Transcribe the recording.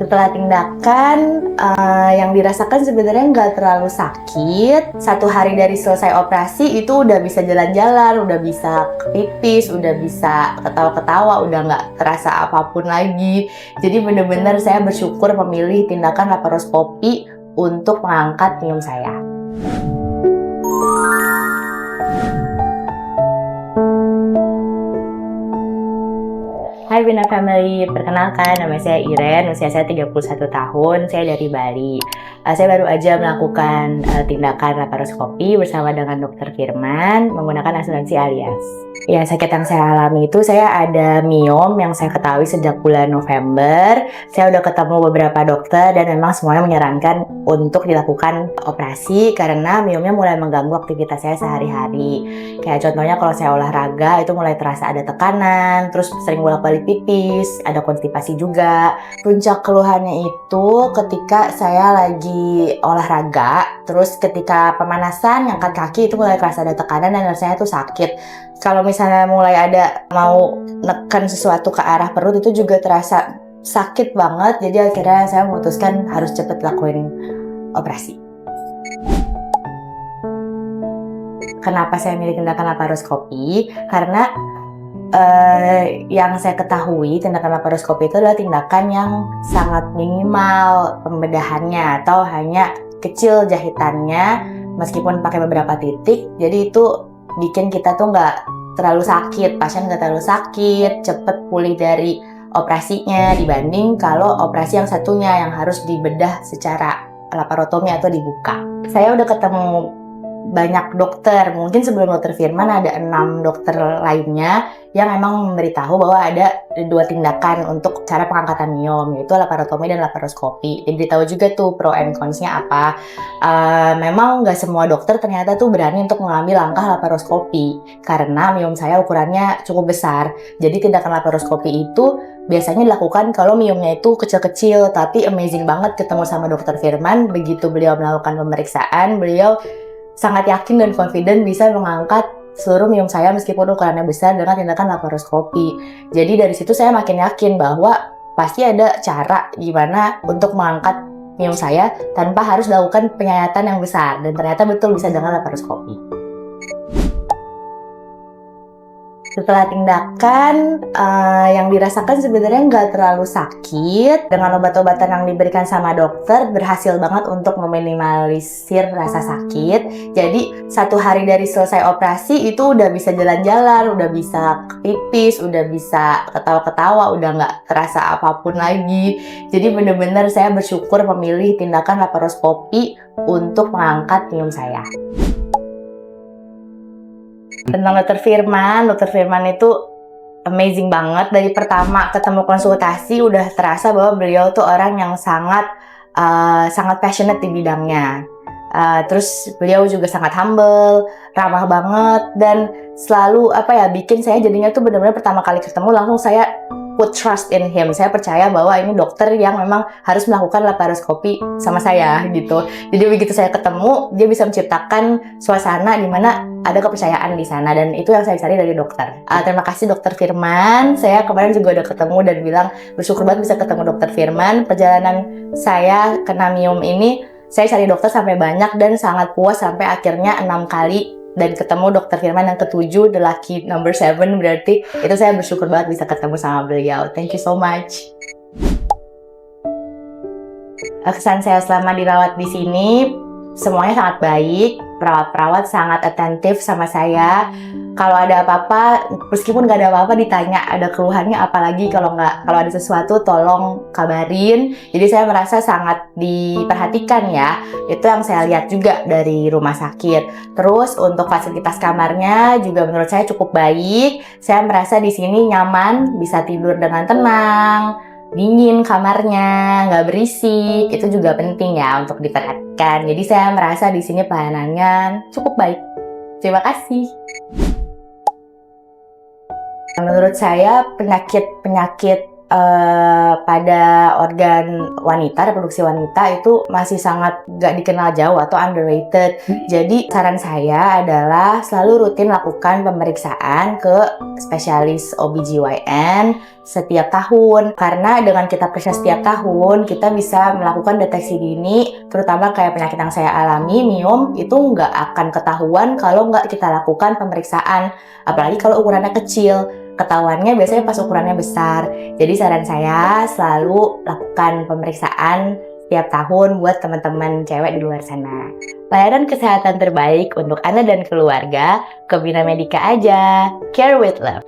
Setelah tindakan, yang dirasakan sebenarnya nggak terlalu sakit. 1 hari dari selesai operasi itu udah bisa jalan-jalan, udah bisa pipis, udah bisa ketawa-ketawa, udah nggak terasa apapun lagi. Jadi bener-bener saya bersyukur memilih tindakan laparoskopi untuk mengangkat minum saya. Hai Bina Family, perkenalkan nama saya Iren, usia saya 31 tahun, saya dari Bali. Saya baru aja melakukan tindakan laparoskopi bersama dengan Dr. Firman menggunakan asuransi Allianz. Ya, sakit yang saya alami itu saya ada miom yang saya ketahui sejak bulan November. Saya udah ketemu beberapa dokter dan memang semuanya menyarankan untuk dilakukan operasi karena miomnya mulai mengganggu aktivitas saya sehari-hari. Kayak contohnya kalau saya olahraga itu mulai terasa ada tekanan, terus sering bolak-balik pipis, ada konstipasi juga. Puncak keluhannya itu ketika saya lagi olahraga, terus ketika pemanasan ngangkat kaki itu mulai terasa ada tekanan dan rasanya tuh sakit. Kalau misalnya mulai ada mau neken sesuatu ke arah perut itu juga terasa sakit banget. Jadi akhirnya saya memutuskan harus cepet lakuin operasi. Kenapa saya milih tindakan laparoskopi? Karena yang saya ketahui tindakan laparoskopi itu adalah tindakan yang sangat minimal pembedahannya atau hanya kecil jahitannya meskipun pakai beberapa titik. Jadi itu bikin kita tuh nggak terlalu sakit, pasien nggak terlalu sakit, cepet pulih dari operasinya dibanding kalau operasi yang satunya yang harus dibedah secara laparotomi atau dibuka. Saya udah ketemu banyak dokter, mungkin sebelum Dr. Firman ada 6 dokter lainnya yang memang memberitahu bahwa ada 2 tindakan untuk cara pengangkatan miom, yaitu laparotomi dan laparoskopi. Diberitahu juga tuh pro and cons-nya apa. Memang nggak semua dokter ternyata tuh berani untuk mengambil langkah laparoskopi karena miom saya ukurannya cukup besar. Jadi tindakan laparoskopi itu biasanya dilakukan kalau miomnya itu kecil-kecil, tapi amazing banget ketemu sama Dr. Firman. Begitu beliau melakukan pemeriksaan, beliau sangat yakin dan confident bisa mengangkat seluruh miom saya meskipun ukurannya besar dengan tindakan laparoskopi. Jadi dari situ saya makin yakin bahwa pasti ada cara gimana untuk mengangkat miom saya tanpa harus dilakukan penyayatan yang besar, dan ternyata betul bisa dengan laparoskopi. Setelah tindakan, yang dirasakan sebenarnya nggak terlalu sakit. Dengan obat-obatan yang diberikan sama dokter, berhasil banget untuk meminimalisir rasa sakit. Jadi 1 hari dari selesai operasi itu udah bisa jalan-jalan, udah bisa pipis, udah bisa ketawa-ketawa, udah nggak terasa apapun lagi. Jadi bener-bener saya bersyukur memilih tindakan laparoskopi untuk mengangkat minum saya. Tentang Dr. Firman itu amazing banget. Dari pertama ketemu konsultasi udah terasa bahwa beliau tuh orang yang sangat passionate di bidangnya. Terus beliau juga sangat humble, ramah banget, dan selalu bikin saya jadinya tuh benar-benar pertama kali ketemu langsung saya put trust in him. Saya percaya bahwa ini dokter yang memang harus melakukan laparoskopi sama saya gitu. Jadi begitu saya ketemu, dia bisa menciptakan suasana di mana ada kepercayaan di sana, dan itu yang saya cari dari dokter. Terima kasih Dr. Firman. Saya kemarin juga udah ketemu dan bilang bersyukur banget bisa ketemu Dr. Firman. Perjalanan saya kena miom ini, saya cari dokter sampai banyak dan sangat puas sampai akhirnya 6 kali dan ketemu Dr. Firman yang ke-7, the lucky number 7, berarti itu saya bersyukur banget bisa ketemu sama beliau. Thank you so much. Kesan saya selama dirawat di sini, semuanya sangat baik. Perawat-perawat sangat atentif sama saya. Kalau ada apa-apa, meskipun nggak ada apa-apa ditanya ada keluhannya, apalagi kalau ada sesuatu tolong kabarin. Jadi saya merasa sangat diperhatikan ya. Itu yang saya lihat juga dari rumah sakit. Terus untuk fasilitas kamarnya juga menurut saya cukup baik. Saya merasa di sini nyaman, bisa tidur dengan tenang, dingin kamarnya, nggak berisik. Itu juga penting ya untuk diperhatikan. Jadi saya merasa di sini pelayanannya cukup baik. Terima kasih. Menurut saya penyakit pada organ wanita, reproduksi wanita itu masih sangat gak dikenal jauh atau underrated. Jadi saran saya adalah selalu rutin lakukan pemeriksaan ke spesialis OBGYN setiap tahun. Karena dengan kita periksa setiap tahun, kita bisa melakukan deteksi dini, terutama kayak penyakit yang saya alami, miom, itu nggak akan ketahuan kalau nggak kita lakukan pemeriksaan. Apalagi kalau ukurannya kecil. Ketahuannya biasanya pas ukurannya besar. Jadi saran saya selalu lakukan pemeriksaan setiap tahun buat teman-teman cewek di luar sana. Layanan kesehatan terbaik untuk Anda dan keluarga ke Bina Medica aja. Care with love.